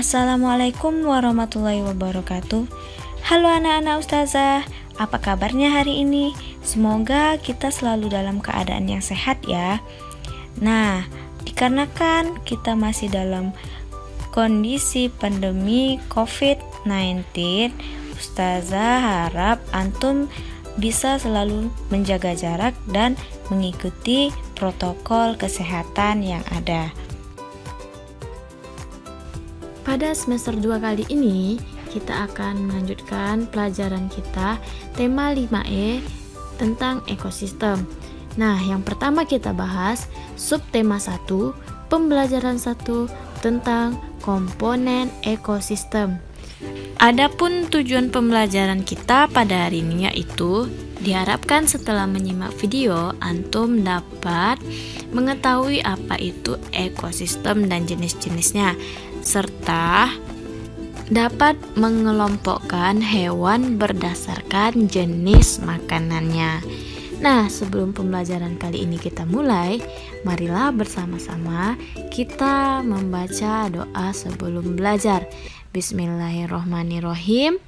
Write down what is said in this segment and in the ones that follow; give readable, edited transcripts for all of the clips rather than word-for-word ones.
Assalamualaikum warahmatullahi wabarakatuh. Halo anak-anak ustazah, apa kabarnya hari ini? Semoga kita selalu dalam keadaan yang sehat ya. Nah, dikarenakan kita masih dalam kondisi pandemi COVID-19, ustazah harap antum bisa selalu menjaga jarak dan mengikuti protokol kesehatan yang ada. Pada semester 2 kali ini, kita akan melanjutkan pelajaran kita tema 5E tentang ekosistem. Nah, yang pertama kita bahas subtema 1, pembelajaran 1 tentang komponen ekosistem. Adapun tujuan pembelajaran kita pada hari ini yaitu diharapkan setelah menyimak video, antum dapat mengetahui apa itu ekosistem dan jenis-jenisnya, serta dapat mengelompokkan hewan berdasarkan jenis makanannya. Nah, sebelum pembelajaran kali ini kita mulai, marilah bersama-sama kita membaca doa sebelum belajar. Bismillahirrohmanirrohim.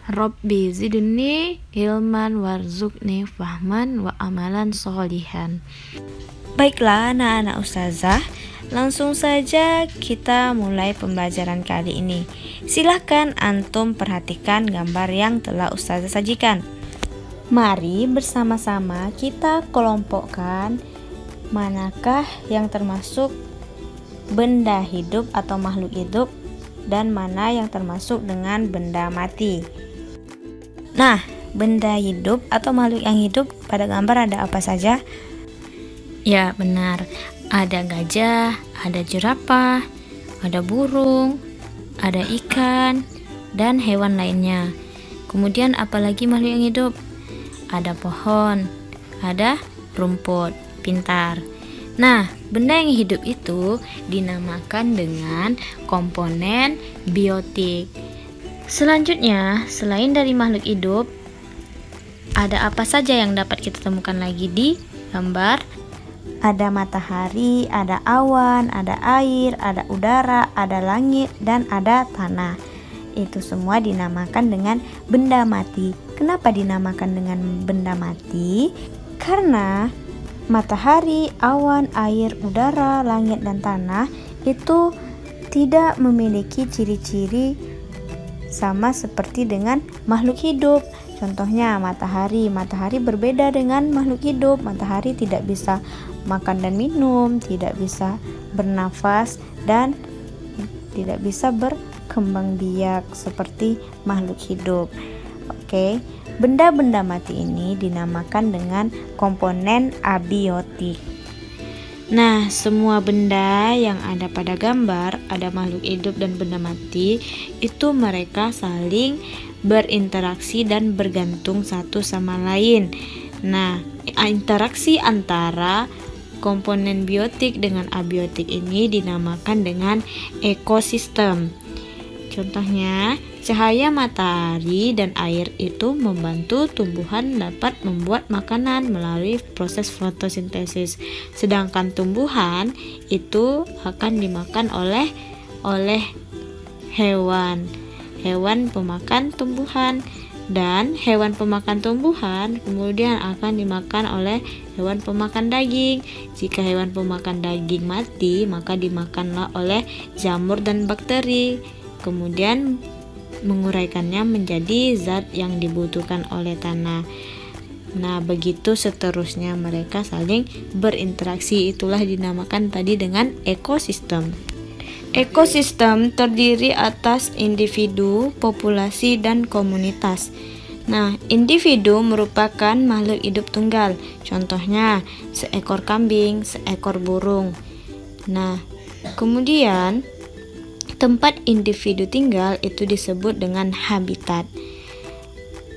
Rabbi zidni ilman warzuqni fahman wa amalan sholihan. Baiklah anak-anak ustazah, langsung saja kita mulai pembelajaran kali ini. Silahkan antum perhatikan gambar yang telah ustazah sajikan. Mari bersama-sama kita kelompokkan manakah yang termasuk benda hidup atau makhluk hidup dan mana yang termasuk dengan benda mati. Nah, benda hidup atau makhluk yang hidup pada gambar ada apa saja? Ya, benar. Ada gajah, ada jerapah, ada burung, ada ikan, dan hewan lainnya. Kemudian apalagi makhluk yang hidup? Ada pohon, ada rumput, pintar. Nah, benda yang hidup itu dinamakan dengan komponen biotik. Selanjutnya, selain dari makhluk hidup, ada apa saja yang dapat kita temukan lagi di gambar? Ada matahari, ada awan, ada air, ada udara, ada langit, dan ada tanah. Itu semua dinamakan dengan benda mati. Kenapa dinamakan dengan benda mati? Karena matahari, awan, air, udara, langit, dan tanah itu tidak memiliki ciri-ciri sama seperti dengan makhluk hidup. Contohnya matahari berbeda dengan makhluk hidup. Matahari tidak bisa makan dan minum, tidak bisa bernafas, dan tidak bisa berkembang biak seperti makhluk hidup. Oke. Benda-benda mati ini dinamakan dengan komponen abiotik. Nah, semua benda yang ada pada gambar, ada makhluk hidup dan benda mati, itu mereka saling berinteraksi dan bergantung satu sama lain. Nah, interaksi antara komponen biotik dengan abiotik ini dinamakan dengan ekosistem. Contohnya, cahaya matahari dan air itu membantu tumbuhan dapat membuat makanan melalui proses fotosintesis. Sedangkan tumbuhan itu akan dimakan oleh hewan pemakan tumbuhan, dan hewan pemakan tumbuhan kemudian akan dimakan oleh hewan pemakan daging. Jika hewan pemakan daging mati, maka dimakanlah oleh jamur dan bakteri, kemudian menguraikannya menjadi zat yang dibutuhkan oleh tanah. Nah, begitu seterusnya mereka saling berinteraksi. Itulah dinamakan tadi dengan ekosistem. Ekosistem terdiri atas individu, populasi, dan komunitas. Nah, individu merupakan makhluk hidup tunggal. Contohnya, seekor kambing, seekor burung. Nah, kemudian tempat individu tinggal itu disebut dengan habitat.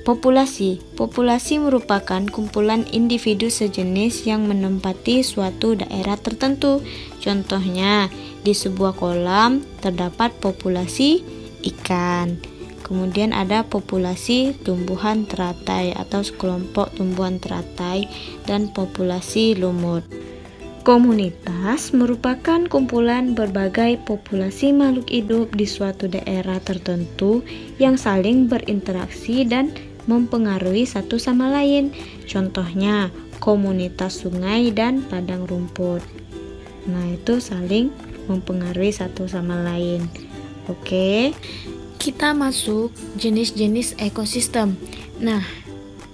Populasi merupakan kumpulan individu sejenis yang menempati suatu daerah tertentu. Contohnya, di sebuah kolam terdapat populasi ikan. Kemudian ada populasi tumbuhan teratai atau sekelompok tumbuhan teratai dan populasi lumut. Komunitas merupakan kumpulan berbagai populasi makhluk hidup di suatu daerah tertentu yang saling berinteraksi dan mempengaruhi satu sama lain. Contohnya, komunitas sungai dan padang rumput. Nah, itu saling mempengaruhi satu sama lain. Oke, kita masuk jenis-jenis ekosistem. Nah,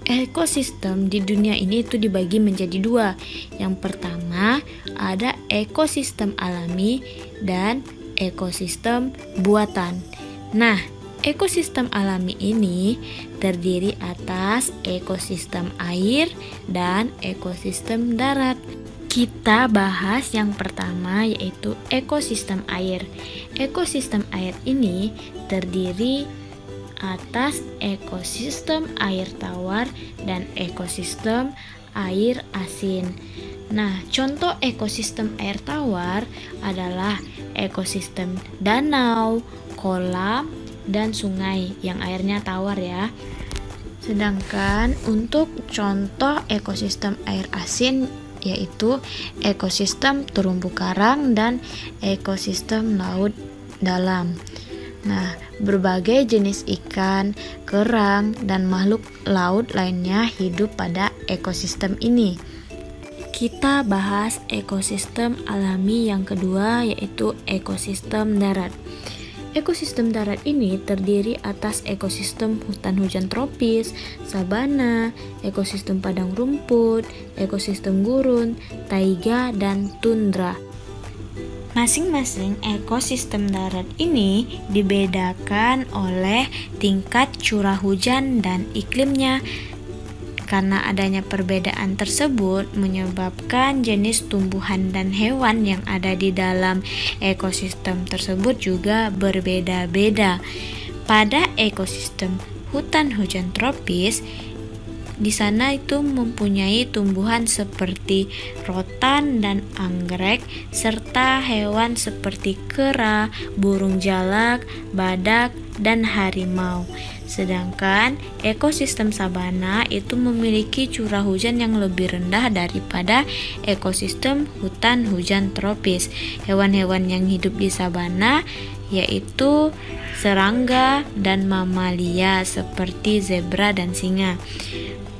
ekosistem di dunia ini itu dibagi menjadi dua. Yang pertama ada ekosistem alami dan ekosistem buatan. Nah, ekosistem alami ini terdiri atas ekosistem air dan ekosistem darat. Kita bahas yang pertama yaitu ekosistem air. Ekosistem air ini terdiri atas ekosistem air tawar dan ekosistem air asin. Nah, contoh ekosistem air tawar adalah ekosistem danau, kolam, dan sungai yang airnya tawar ya. Sedangkan untuk contoh ekosistem air asin yaitu ekosistem terumbu karang dan ekosistem laut dalam. Nah, berbagai jenis ikan, kerang, dan makhluk laut lainnya hidup pada ekosistem ini. Kita bahas ekosistem alami yang kedua yaitu ekosistem darat. Ekosistem darat ini terdiri atas ekosistem hutan hujan tropis, sabana, ekosistem padang rumput, ekosistem gurun, taiga, dan tundra. Masing-masing ekosistem darat ini dibedakan oleh tingkat curah hujan dan iklimnya. Karena adanya perbedaan tersebut menyebabkan jenis tumbuhan dan hewan yang ada di dalam ekosistem tersebut juga berbeda-beda. Pada ekosistem hutan hujan tropis, di sana itu mempunyai tumbuhan seperti rotan dan anggrek, serta hewan seperti kera, burung jalak, badak, dan harimau. Sedangkan ekosistem sabana itu memiliki curah hujan yang lebih rendah daripada ekosistem hutan hujan tropis. Hewan-hewan yang hidup di sabana yaitu serangga dan mamalia seperti zebra dan singa.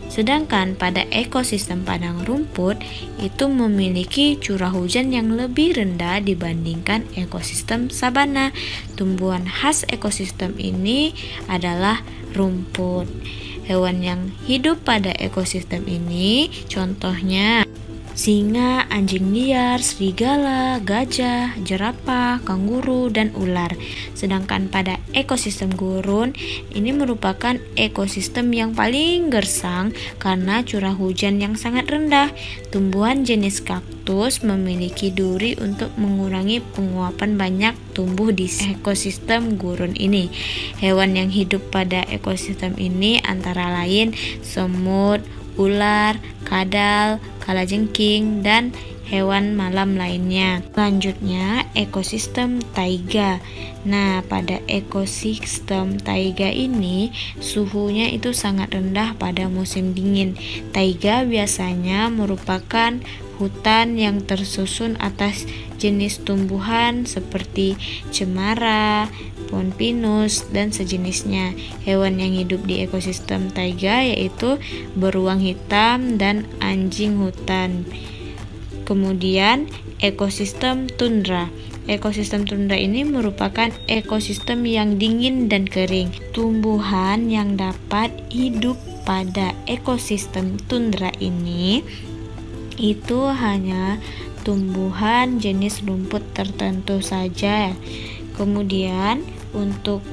Sedangkan pada ekosistem padang rumput itu memiliki curah hujan yang lebih rendah dibandingkan ekosistem sabana. Tumbuhan khas ekosistem ini adalah rumput. Hewan yang hidup pada ekosistem ini contohnya singa, anjing liar, serigala, gajah, jerapah, kanguru, dan ular. Sedangkan pada ekosistem gurun, ini merupakan ekosistem yang paling gersang karena curah hujan yang sangat rendah. Tumbuhan jenis kaktus memiliki duri untuk mengurangi penguapan banyak tumbuh di ekosistem gurun ini. Hewan yang hidup pada ekosistem ini antara lain semut, ular, kadal, kalajengking, dan hewan malam lainnya. Selanjutnya, ekosistem taiga. Nah, pada ekosistem taiga ini suhunya itu sangat rendah pada musim dingin. Taiga biasanya merupakan hutan yang tersusun atas jenis tumbuhan seperti cemara, pohon pinus, dan sejenisnya. Hewan yang hidup di ekosistem taiga yaitu beruang hitam dan anjing hutan. Kemudian ekosistem tundra. Ekosistem tundra ini merupakan ekosistem yang dingin dan kering. Tumbuhan yang dapat hidup pada ekosistem tundra ini itu hanya tumbuhan jenis rumput tertentu saja. Kemudian untuk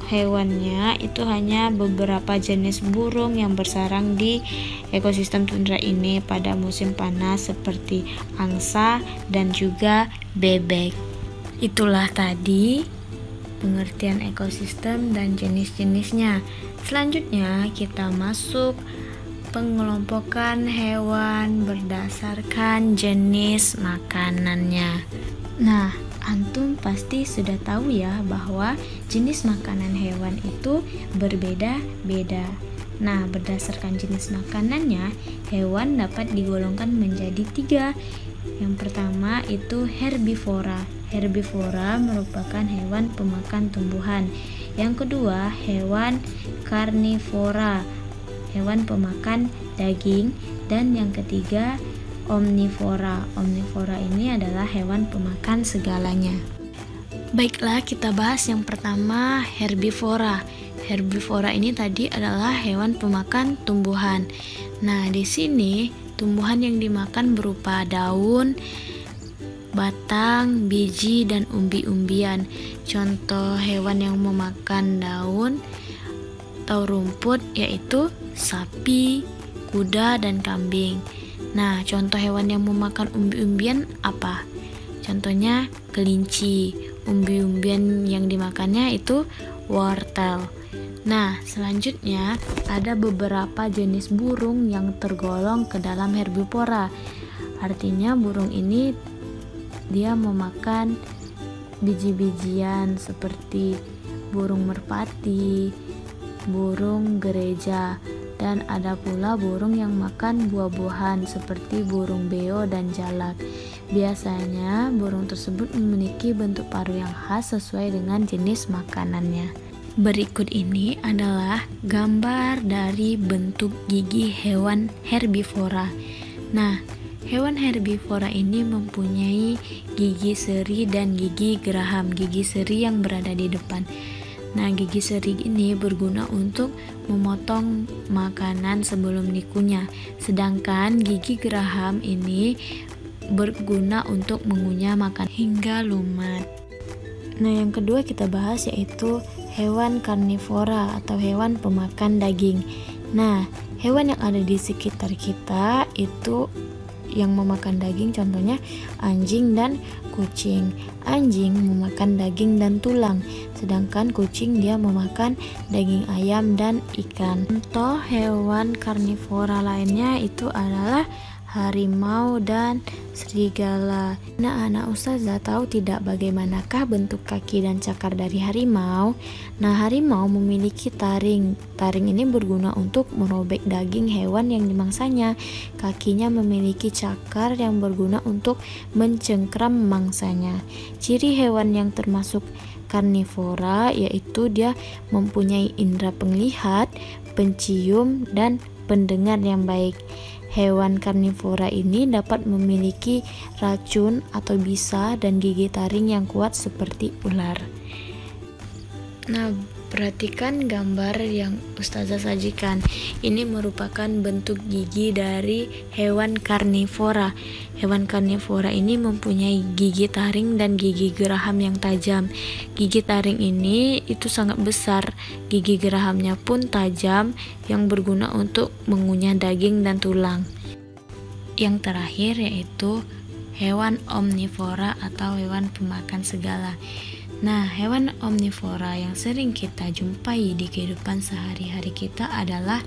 hewannya itu hanya beberapa jenis burung yang bersarang di ekosistem tundra ini pada musim panas seperti angsa dan juga bebek. Itulah tadi pengertian ekosistem dan jenis-jenisnya. Selanjutnya kita masuk pengelompokan hewan berdasarkan jenis makanannya. Nah, antum pasti sudah tahu ya bahwa jenis makanan hewan itu berbeda-beda. Nah, berdasarkan jenis makanannya, hewan dapat digolongkan menjadi 3, Yang pertama itu herbivora. Herbivora merupakan hewan pemakan tumbuhan. Yang kedua, hewan karnivora, hewan pemakan daging. Dan yang ketiga, omnivora. Omnivora ini adalah hewan pemakan segalanya. Baiklah, kita bahas yang pertama, herbivora. Herbivora ini tadi adalah hewan pemakan tumbuhan. Nah, di sini tumbuhan yang dimakan berupa daun, batang, biji, dan umbi-umbian. Contoh hewan yang memakan daun atau rumput yaitu sapi, kuda, dan kambing. Nah, contoh hewan yang memakan umbi-umbian apa? Contohnya kelinci. Umbi-umbian yang dimakannya itu wortel. Nah, selanjutnya ada beberapa jenis burung yang tergolong ke dalam herbivora. Artinya burung ini dia memakan biji-bijian seperti burung merpati, burung gereja, dan ada pula burung yang makan buah-buahan seperti burung beo dan jalak. Biasanya burung tersebut memiliki bentuk paruh yang khas sesuai dengan jenis makanannya. Berikut ini adalah gambar dari bentuk gigi hewan herbivora. Nah, hewan herbivora ini mempunyai gigi seri dan gigi geraham. Gigi seri yang berada di depan. Nah, gigi seri ini berguna untuk memotong makanan sebelum dikunyah. Sedangkan gigi geraham ini berguna untuk mengunyah makanan hingga lumat. Nah, yang kedua kita bahas yaitu hewan karnivora atau hewan pemakan daging. Nah, hewan yang ada di sekitar kita itu yang memakan daging, contohnya anjing dan kucing. Anjing memakan daging dan tulang, sedangkan kucing dia memakan daging ayam dan ikan. Contoh hewan karnivora lainnya itu adalah harimau dan serigala. Nah, anak ustazah tahu tidak bagaimanakah bentuk kaki dan cakar dari harimau? Nah, harimau memiliki taring. Taring ini berguna untuk merobek daging hewan yang dimangsanya. Kakinya memiliki cakar yang berguna untuk mencengkram mangsanya. Ciri hewan yang termasuk karnivora yaitu dia mempunyai indera penglihat, pencium, dan pendengar yang baik. Hewan karnivora ini dapat memiliki racun atau bisa dan gigi taring yang kuat seperti ular. Nah, perhatikan gambar yang ustazah sajikan. Ini merupakan bentuk gigi dari hewan karnivora. Hewan karnivora ini mempunyai gigi taring dan gigi geraham yang tajam. Gigi taring ini itu sangat besar. Gigi gerahamnya pun tajam yang berguna untuk mengunyah daging dan tulang. Yang terakhir yaitu hewan omnivora atau hewan pemakan segala. Nah, hewan omnivora yang sering kita jumpai di kehidupan sehari-hari kita adalah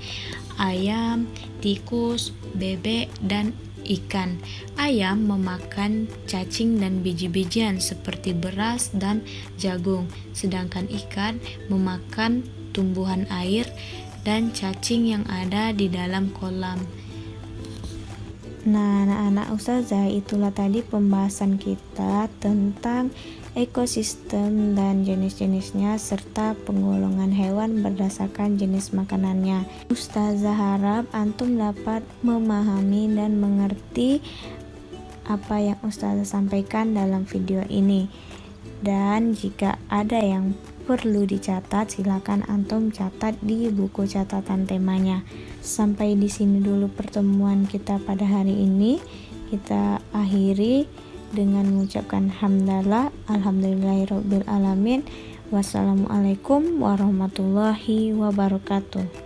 ayam, tikus, bebek, dan ikan. Ayam memakan cacing dan biji-bijian seperti beras dan jagung, sedangkan ikan memakan tumbuhan air dan cacing yang ada di dalam kolam. Nah, anak-anak ustazah, itulah tadi pembahasan kita tentang ekosistem dan jenis-jenisnya serta penggolongan hewan berdasarkan jenis makanannya. Ustazah harap antum dapat memahami dan mengerti apa yang ustazah sampaikan dalam video ini. Dan jika ada yang perlu dicatat, silakan antum catat di buku catatan temanya. Sampai di sini dulu pertemuan kita pada hari ini. Kita akhiri dengan mengucapkan hamdalah, alhamdulillahirabbil alamin. Wassalamualaikum warahmatullahi wabarakatuh.